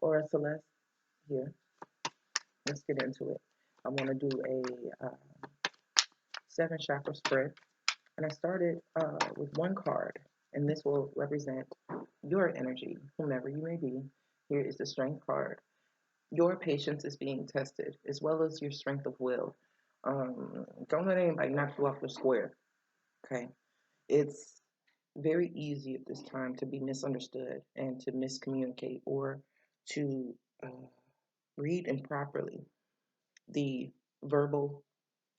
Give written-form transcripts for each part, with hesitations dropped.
Aura Celeste here. Let's get into it. I want to do a 7 chakra spread, and I started with one card, and this will represent your energy, whomever you may be. Here is the strength card. Your patience is being tested, as well as your strength of will. Don't let anybody knock you off the square. Okay, it's very easy at this time to be misunderstood and to miscommunicate or to read improperly the verbal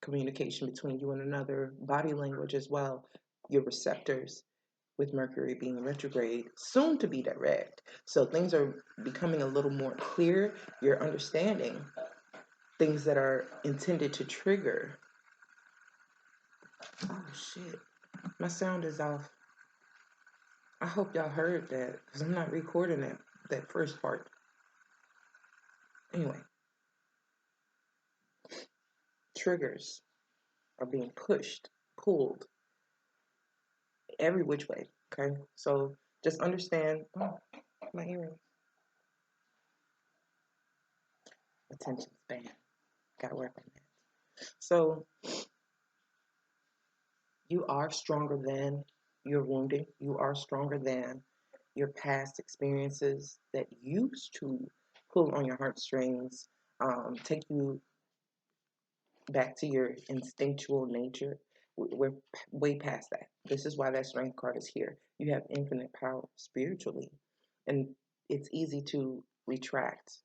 communication between you and another, body language as well, your receptors with Mercury being retrograde, soon to be direct. So things are becoming a little more clear. You're understanding things that are intended to trigger. Oh shit, my sound is off. I hope y'all heard that because I'm not recording that first part. Anyway, triggers are being pushed, pulled every which way. Okay, so just understand. Oh, my earrings. Attention span. Gotta work on that. So you are stronger than your wounding. You are stronger than your past experiences that used to pull on your heartstrings, take you back to your instinctual nature. We're way past that. This is why that strength card is here. You have infinite power spiritually, and it's easy to retract,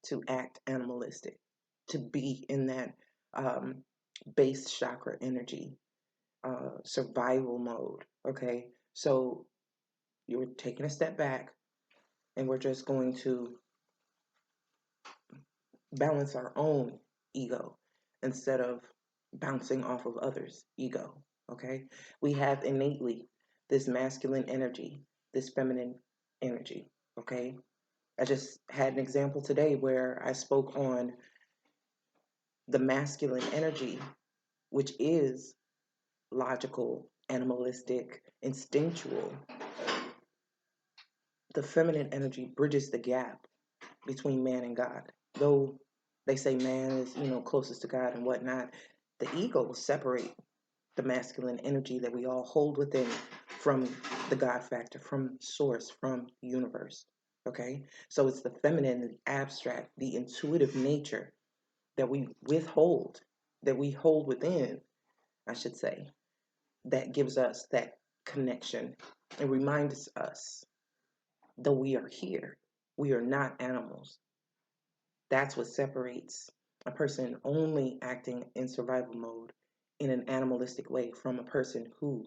to act animalistic, to be in that base chakra energy, survival mode. Okay, so you're taking a step back, and we're just going to balance our own ego instead of bouncing off of others' ego. Okay, we have innately this masculine energy, this feminine energy. Okay, I just had an example today where I spoke on the masculine energy, which is logical, animalistic, instinctual. The feminine energy bridges the gap between man and God. Though they say man is, closest to God and whatnot, the ego will separate the masculine energy that we all hold within from the God factor, from source, from the universe. Okay? So it's the feminine, the abstract, the intuitive nature that we withhold, that we hold within, I should say, that gives us that connection and reminds us that we are here. We are not animals. That's what separates a person only acting in survival mode in an animalistic way from a person who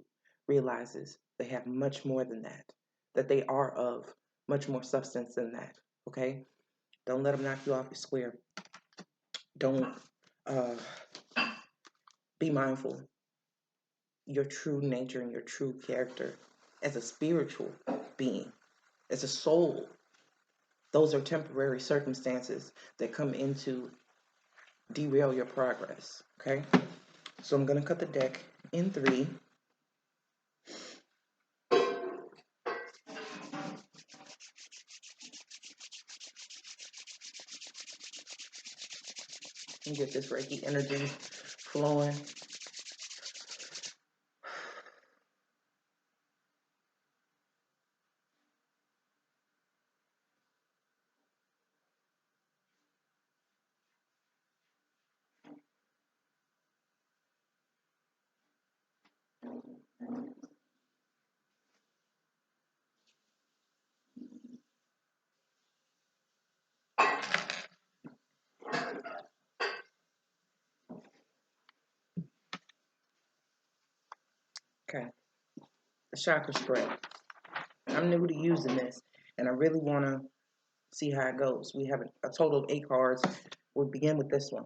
realizes they have much more than that they are of much more substance than that. Okay? Don't let them knock you off your square. Don't uh, be mindful your true nature and your true character as a spiritual being, as a soul. Those are temporary circumstances that come into derail your progress. Okay? So I'm going to cut the deck in 3. And get this Reiki energy flowing. Okay. The chakra spread. I'm new to using this, and I really want to see how it goes. We have a total of 8 cards. We'll begin with this one,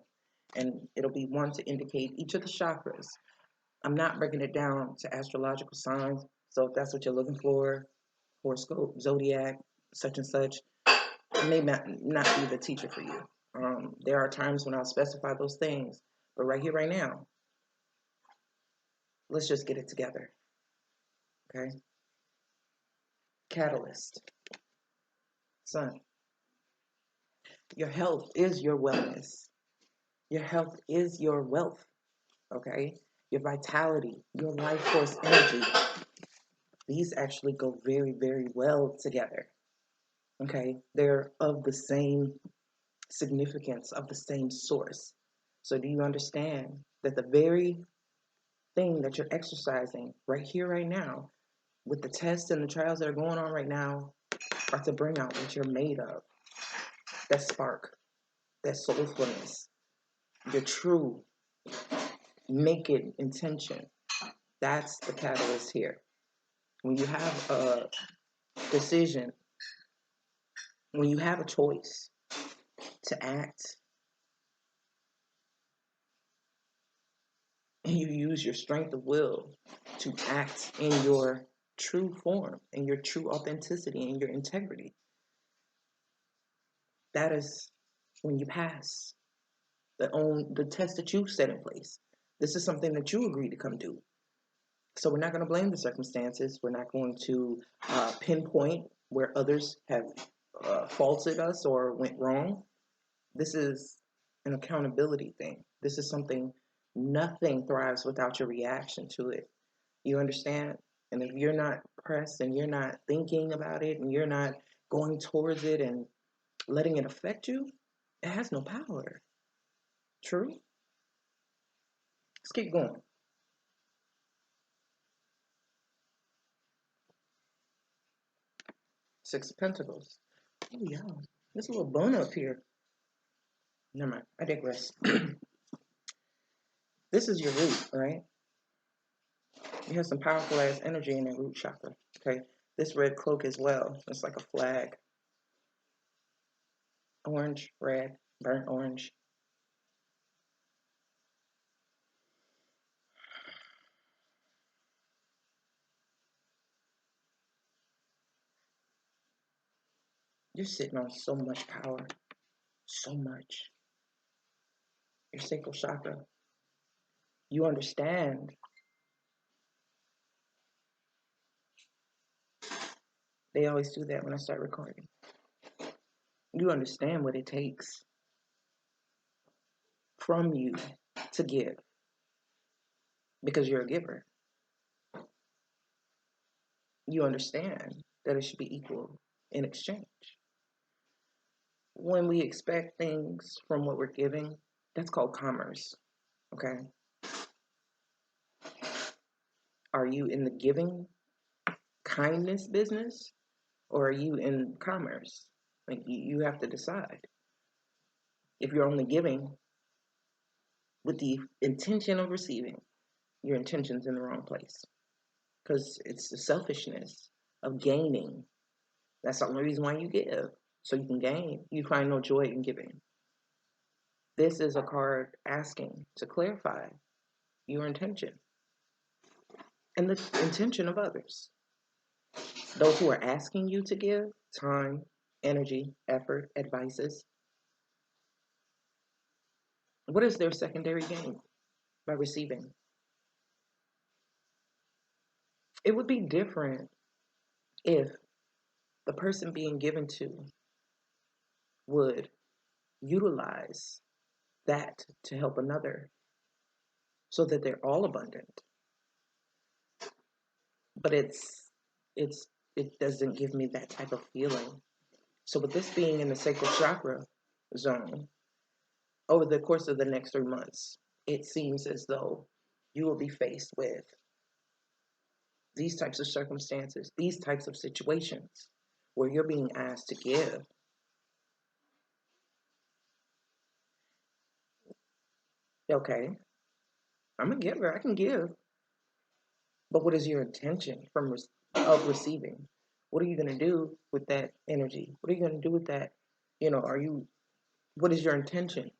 and it'll be one to indicate each of the chakras. I'm not breaking it down to astrological signs, so if that's what you're looking for, horoscope, zodiac, such and such, I may not be the teacher for you. There are times when I'll specify those things, but right here, right now, let's just get it together. Okay? Catalyst. Sun. Your health is your wellness. Your health is your wealth, okay? Your vitality, your life force energy. These actually go very, very well together, okay? They're of the same significance, of the same source. So, do you understand that the very thing that you're exercising right here, right now, with the tests and the trials that are going on right now, are to bring out what you're made of? That spark, that soulfulness, your true naked intention. That's the catalyst here. When you have a decision, when you have a choice to act, and you use your strength of will to act in your true form, in your true authenticity, in your integrity, that is when you pass the test that you set in place. This is something that you agreed to come do. So we're not going to blame the circumstances. We're not going to pinpoint where others have faulted us or went wrong. This is an accountability thing. This is something, nothing thrives without your reaction to it. You understand? And if you're not pressed and you're not thinking about it and you're not going towards it and letting it affect you, it has no power. True? Let's keep going. Six of Pentacles. Oh, yeah. There's a little bone up here. Never mind. I digress. This is your root, right? You have some powerful ass energy in that root chakra. Okay. This red cloak as well. It's like a flag. Orange, red, burnt orange. You're sitting on so much power. So much. Your sacral chakra. You understand. They always do that when I start recording. You understand what it takes from you to give because you're a giver. You understand that it should be equal in exchange. When we expect things from what we're giving, that's called commerce. Okay? Are you in the giving kindness business or are you in commerce? Like you have to decide. If you're only giving with the intention of receiving, your intention's in the wrong place. Because it's the selfishness of gaining. That's the only reason why you give. So you can gain. You find no joy in giving. This is a card asking to clarify your intention and the intention of others. Those who are asking you to give time, energy, effort, advices, what is their secondary gain by receiving? It would be different if the person being given to would utilize that to help another so that they're all abundant. But it doesn't give me that type of feeling. So with this being in the sacral chakra zone, over the course of the next 3 months, it seems as though you will be faced with these types of circumstances, these types of situations where you're being asked to give. Okay, I'm a giver, I can give. But what is your intention of receiving? What are you going to do with that energy? What are you going to do with that? What is your intention?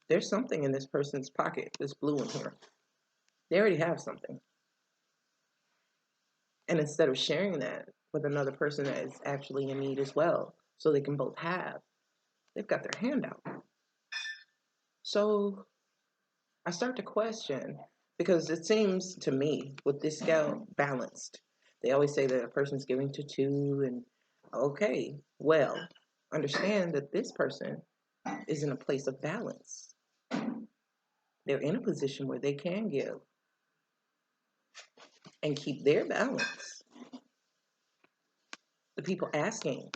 There's something in this person's pocket, this blue in here. They already have something. And instead of sharing that with another person that is actually in need as well, so they can both have, they've got their hand out. So I start to question, because it seems to me with this scale balanced. They always say that a person's giving to two, and Okay, well, understand that this person is in a place of balance. They're in a position where they can give and keep their balance. The people asking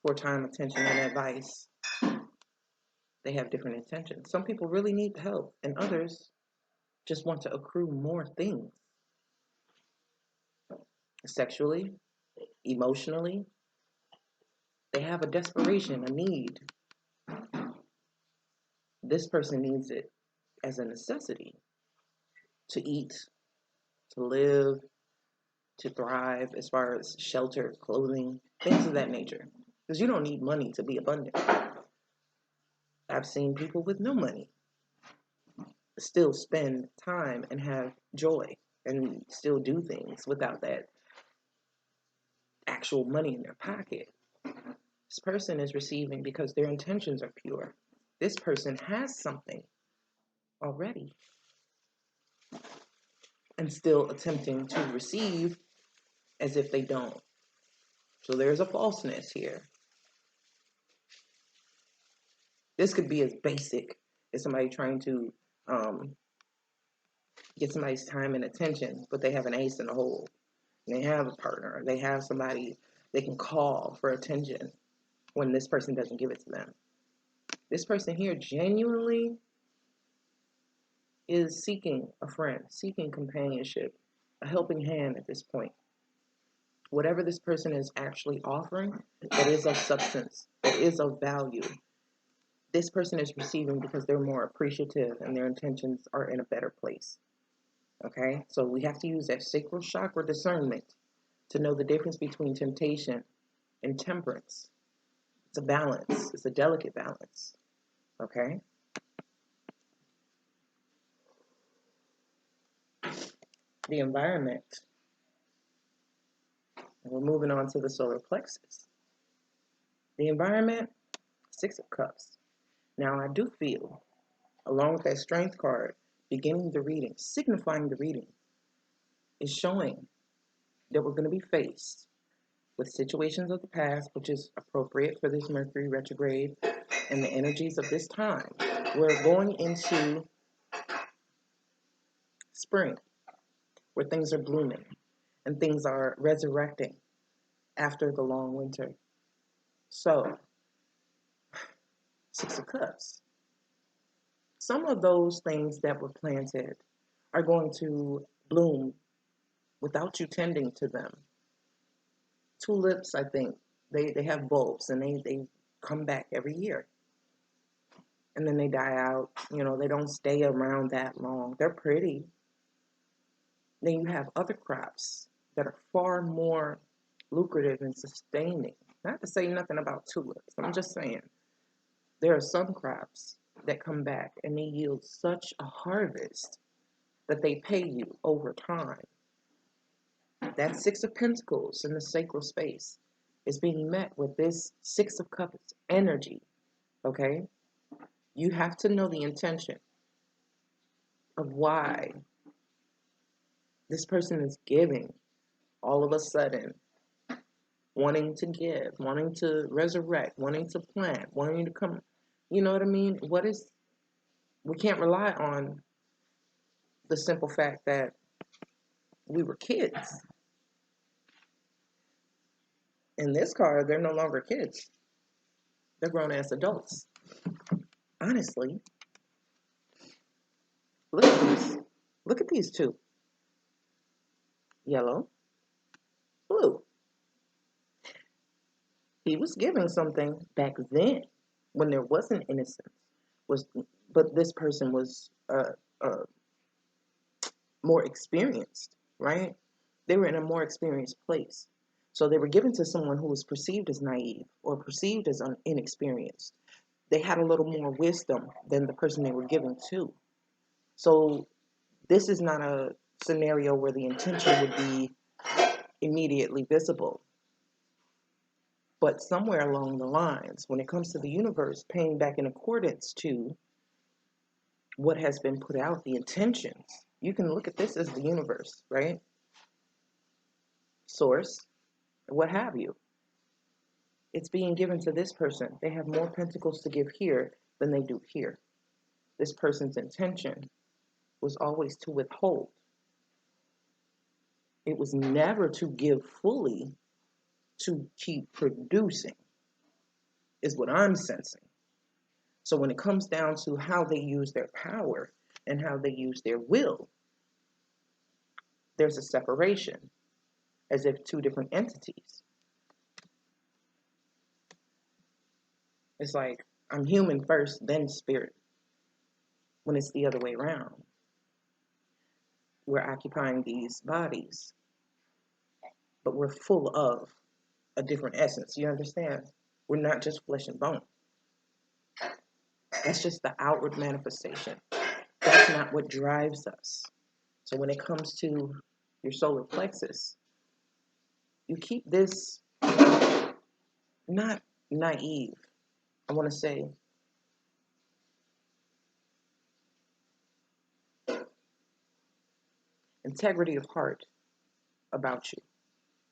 for time, attention, and advice, they have different intentions. Some people really need the help, and others just want to accrue more things sexually, emotionally. They have a desperation, a need. This person needs it as a necessity to eat, to live, to thrive, as far as shelter, clothing, things of that nature. Because you don't need money to be abundant. I've seen people with no money still spend time and have joy and still do things without that actual money in their pocket. This person is receiving because their intentions are pure. This person has something already and still attempting to receive as if they don't. So there's a falseness here. This could be as basic as somebody trying to get somebody's time and attention, but they have an ace in the hole. They have a partner. They have somebody they can call for attention when this person doesn't give it to them. This person here genuinely is seeking a friend, seeking companionship, a helping hand at this point. Whatever this person is actually offering, that is of substance, that is of value, this person is receiving because they're more appreciative and their intentions are in a better place. Okay, so we have to use that sacral chakra discernment to know the difference between temptation and temperance. It's a balance, it's a delicate balance. Okay, the environment. And we're moving on to the solar plexus. The environment, Six of Cups. Now, I do feel, along with that strength card, beginning the reading, signifying the reading, is showing that we're going to be faced with situations of the past, which is appropriate for this Mercury retrograde and the energies of this time. We're going into spring, where things are blooming and things are resurrecting after the long winter. So, Six of Cups. Some of those things that were planted are going to bloom without you tending to them. Tulips, I think, they have bulbs and they come back every year. And then they die out. You know, they don't stay around that long. They're pretty. Then you have other crops that are far more lucrative and sustaining. Not to say nothing about tulips. I'm just saying there are some crops that come back and they yield such a harvest that they pay you over time. That Six of Pentacles in the sacral space is being met with this Six of Cups energy, okay? You have to know the intention of why this person is giving all of a sudden, wanting to give, wanting to resurrect, wanting to plant, wanting to come, you know what I mean? We can't rely on the simple fact that we were kids. In this card, they're no longer kids. They're grown-ass adults. Honestly, look at these. Look at these two. Yellow, blue. He was giving something back then when there wasn't innocence. But this person was more experienced, right? They were in a more experienced place. So they were given to someone who was perceived as naive or perceived as inexperienced. They had a little more wisdom than the person they were giving to. So this is not a scenario where the intention would be immediately visible. But somewhere along the lines, when it comes to the universe paying back in accordance to what has been put out, the intentions, you can look at this as the universe, right? Source, what have you. It's being given to this person. They have more pentacles to give here than they do here. This person's intention was always to withhold. It was never to give fully, to keep producing, is what I'm sensing. So when it comes down to how they use their power and how they use their will, there's a separation, as if two different entities. It's like, I'm human first, then spirit, when it's the other way around. We're occupying these bodies, but we're full of a different essence. You understand? We're not just flesh and bone. That's just the outward manifestation. That's not what drives us. So when it comes to your solar plexus, you keep this not naive. I want to say integrity of heart about you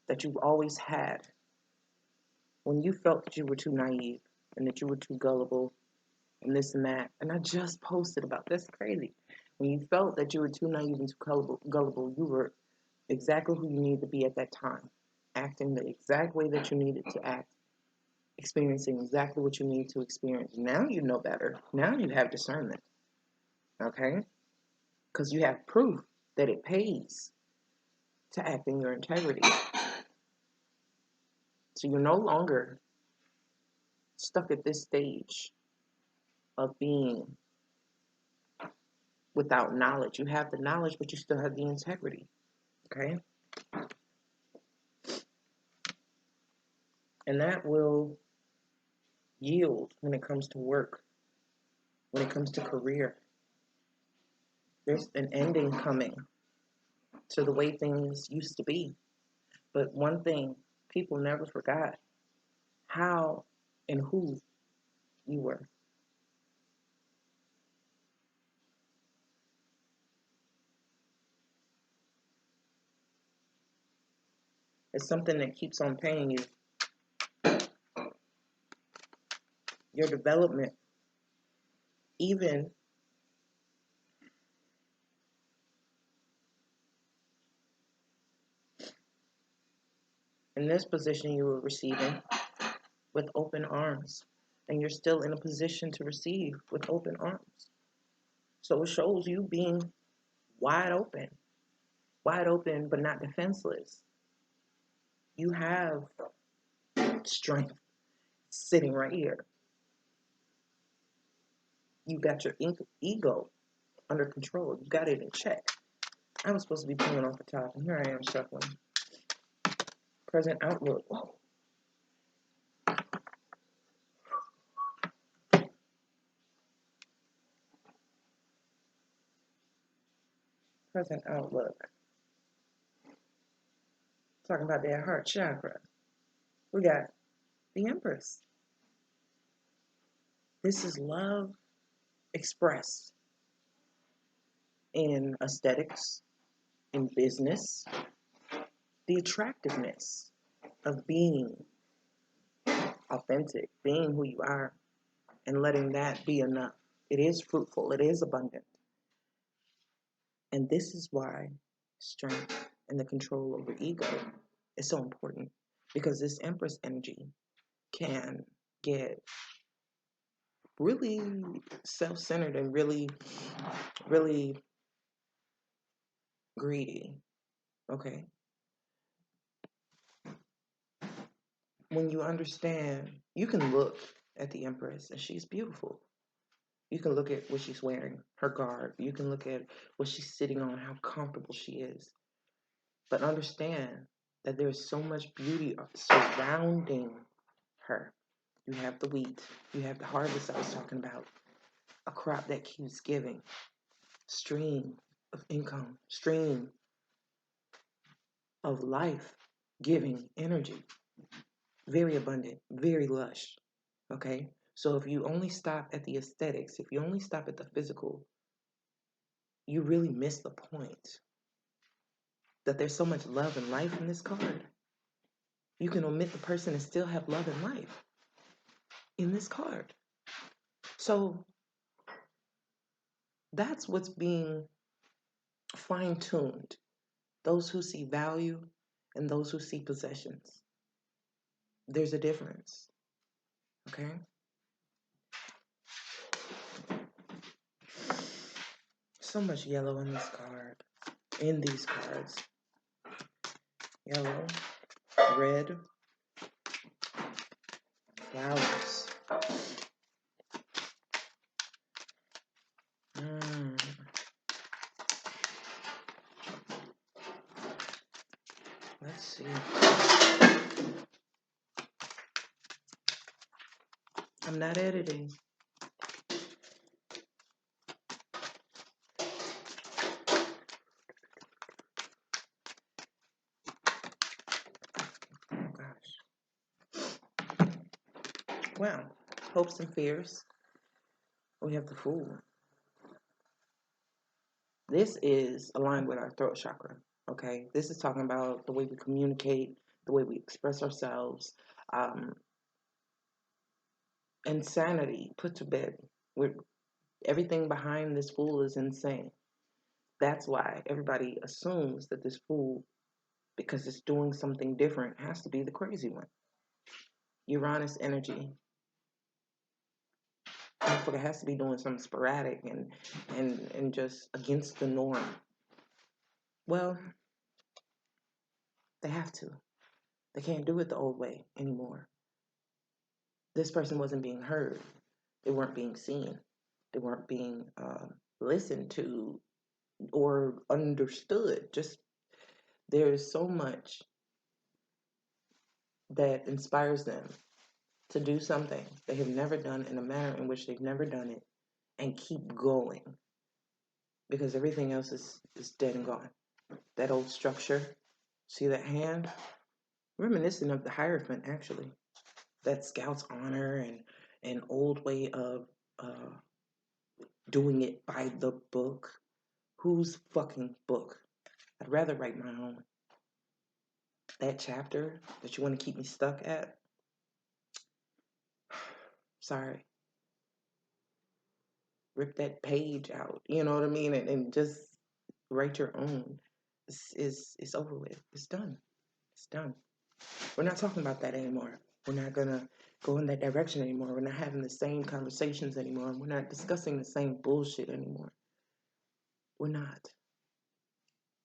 that you've always had. When you felt that you were too naive and that you were too gullible and this and that, and I just posted about this, crazy. When you felt that you were too naive and too gullible, you were exactly who you needed to be at that time, acting the exact way that you needed to act, experiencing exactly what you need to experience. Now you know better. Now you have discernment, okay? Because you have proof that it pays to act in your integrity. So you're no longer stuck at this stage of being without knowledge. You have the knowledge, but you still have the integrity, okay? And that will yield when it comes to work, when it comes to career. There's an ending coming to the way things used to be. But one thing people never forgot, how and who you were. It's something that keeps on paying you. Your development, even in this position you were receiving with open arms. And you're still in a position to receive with open arms. So it shows you being wide open but not defenseless. You have strength sitting right here. You got your ego under control. You got it in check. I was supposed to be pulling off the top, and here I am shuffling. Present outlook. Whoa. Present outlook. Talking about that heart chakra. We got the Empress. This is love expressed in aesthetics, in business, the attractiveness of being authentic, being who you are, and letting that be enough. It is fruitful, it is abundant. And this is why strength and the control over ego is so important, because this Empress energy can get really self-centered and really, really greedy. Okay. When you understand, you can look at the Empress and she's beautiful. You can look at what she's wearing, her garb. You can look at what she's sitting on, how comfortable she is. But understand that there's so much beauty surrounding her. You have the wheat. You have the harvest I was talking about. A crop that keeps giving. Stream of income. Stream of life giving energy. Very abundant. Very lush. Okay? So if you only stop at the aesthetics, if you only stop at the physical, you really miss the point. That there's so much love and life in this card. You can omit the person and still have love and life in this card. So that's what's being fine-tuned. Those who see value and those who see possessions. There's a difference. Okay? So much yellow in this card. In these cards. Yellow, red, flowers. Let's see. I'm not editing. Oh gosh. Well, hopes and fears. We have the Fool. This is aligned with our throat chakra. Okay, this is talking about the way we communicate, the way we express ourselves. Insanity put to bed. Everything behind this Fool is insane. That's why everybody assumes that this Fool, because it's doing something different, has to be the crazy one. Uranus energy. Motherfucker has to be doing something sporadic and just against the norm. Well, they have to. They can't do it the old way anymore. This person wasn't being heard. They weren't being seen. They weren't being listened to or understood. Just there's so much that inspires them to do something they have never done in a manner in which they've never done it and keep going because everything else is dead and gone. That old structure, see that hand? Reminiscent of the Hierophant, actually. That Scout's honor and an old way of doing it by the book. Whose fucking book? I'd rather write my own. That chapter that you want to keep me stuck at? Sorry. Rip that page out. You know what I mean? And just write your own. It's over with. It's done. It's done. We're not talking about that anymore. We're not going to go in that direction anymore. We're not having the same conversations anymore. We're not discussing the same bullshit anymore. We're not.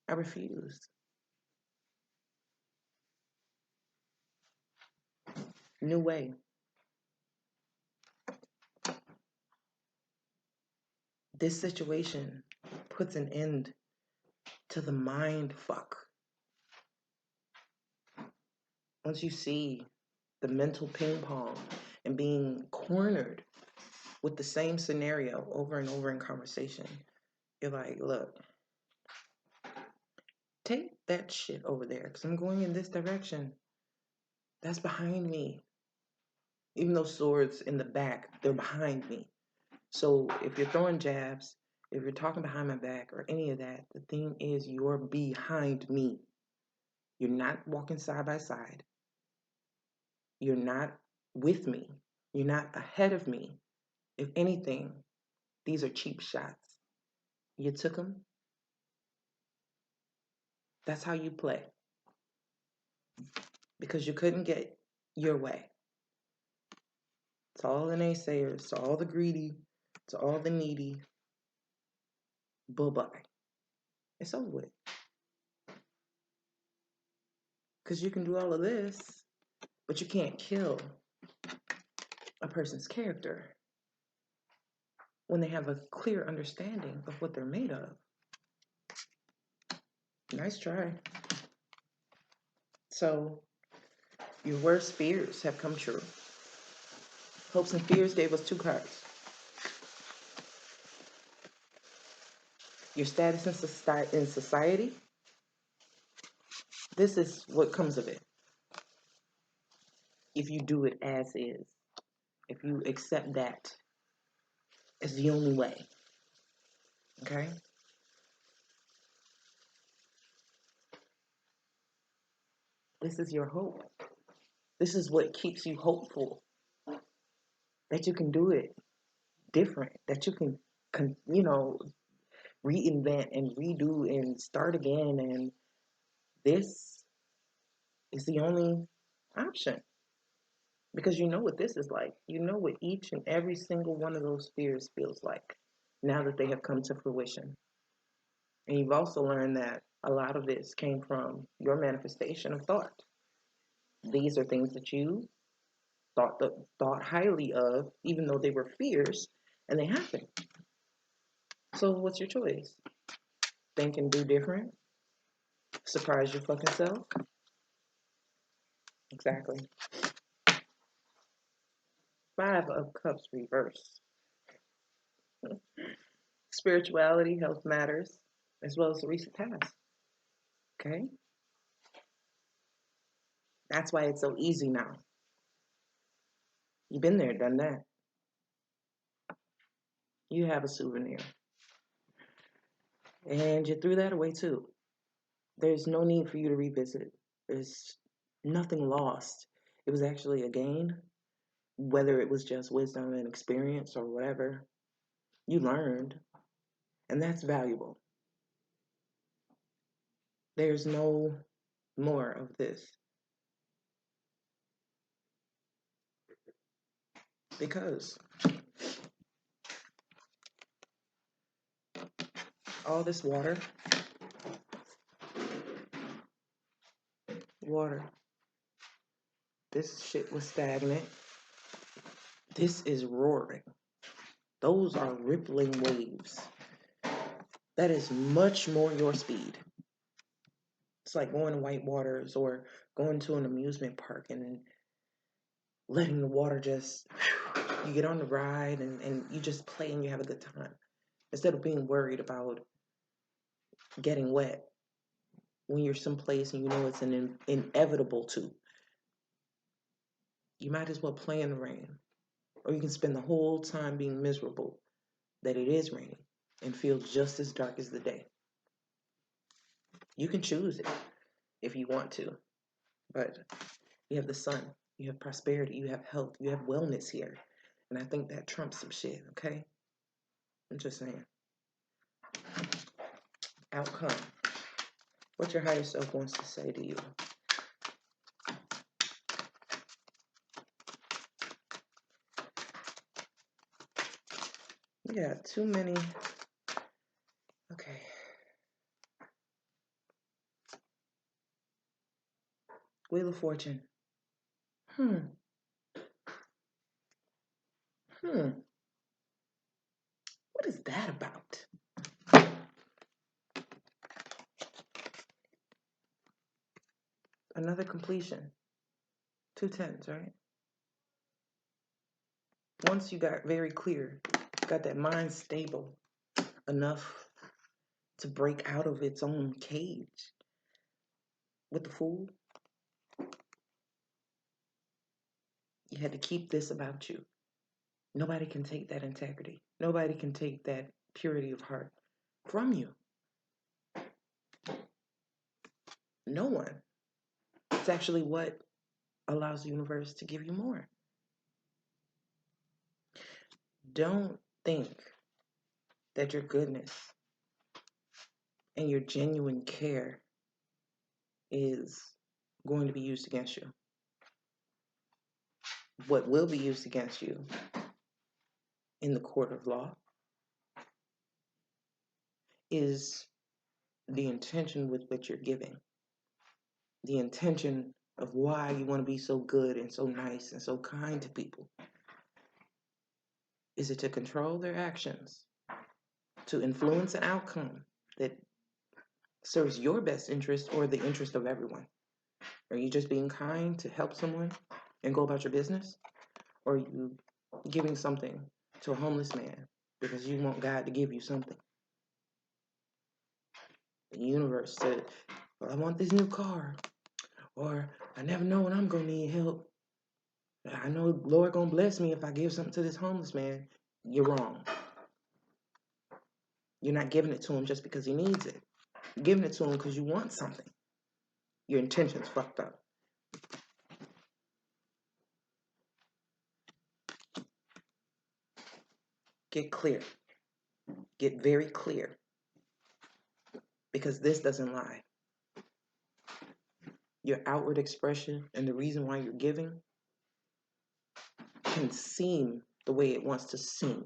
I refuse. New way. This situation puts an end to the mind fuck. Once you see the mental ping pong and being cornered with the same scenario over and over in conversation, you're like, look, take that shit over there because I'm going in this direction. That's behind me. Even those swords in the back, they're behind me. So if you're throwing jabs, if you're talking behind my back or any of that, the thing is you're behind me. You're not walking side by side. You're not with me. You're not ahead of me. If anything, these are cheap shots. You took them. That's how you play. Because you couldn't get your way. To all the naysayers, to all the greedy, to all the needy, bye-bye. It's over with. Because you can do all of this, but you can't kill a person's character when they have a clear understanding of what they're made of. Nice try. So, your worst fears have come true. Hopes and fears gave us 2 cards. Your status in society. This is what comes of it. If you do it as is. If you accept that as the only way. Okay? This is your hope. This is what keeps you hopeful that you can do it different, that you can, reinvent and redo and start again. And this is the only option because you know what this is like. You know what each and every single one of those fears feels like now that they have come to fruition. And you've also learned that a lot of this came from your manifestation of thought. These are things that you thought highly of, even though they were fears, and they happen. So what's your choice? Think and do different? Surprise your fucking self? Exactly. 5 of Cups reverse. Spirituality, health matters, as well as the recent past. Okay? That's why it's so easy now. You've been there, done that. You have a souvenir. And you threw that away too. There's no need for you to revisit. There's nothing lost. It was actually a gain, whether it was just wisdom and experience or whatever. You learned, and that's valuable. There's no more of this. Because all this water, this shit was stagnant. This is roaring. Those are rippling waves. That is much more your speed. It's like going to white waters or going to an amusement park and letting the water just, you get on the ride and you just play and you have a good time. Instead of being worried about getting wet when you're someplace and you know it's inevitable to. You might as well play in the rain. Or you can spend the whole time being miserable that it is raining and feel just as dark as the day. You can choose it if you want to. But you have the sun, you have prosperity, you have health, you have wellness here. And I think that trumps some shit, okay? I'm just saying. Outcome. What your higher self wants to say to you. We got too many. Okay. Wheel of Fortune. What is that about? Another completion. 2 10s, right? Once you got very clear, got that mind stable enough to break out of its own cage with the Fool, you had to keep this about you. Nobody can take that integrity. Nobody can take that purity of heart from you. No one. It's actually what allows the universe to give you more. Don't think that your goodness and your genuine care is going to be used against you. What will be used against you in the court of law is the intention with which you're giving. The intention of why you want to be so good and so nice and so kind to people. Is it to control their actions? To influence an outcome that serves your best interest or the interest of everyone? Are you just being kind to help someone and go about your business? Or are you giving something to a homeless man because you want God to give you something? The universe said, well, I want this new car. Or I never know when I'm going to need help. I know Lord going to bless me if I give something to this homeless man. You're wrong. You're not giving it to him just because he needs it. You're giving it to him because you want something. Your intention's fucked up. Get clear. Get very clear. Because this doesn't lie. Your outward expression and the reason why you're giving can seem the way it wants to seem.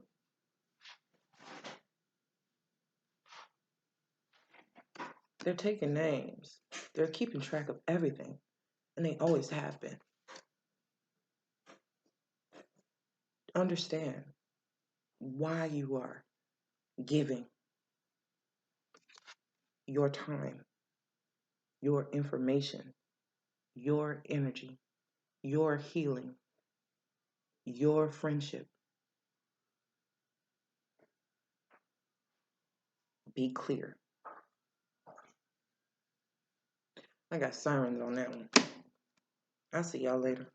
They're taking names. They're keeping track of everything. And they always have been. Understand why you are giving your time, your information, your energy, your healing, your friendship. Be clear. I got sirens on that one. I'll see y'all later.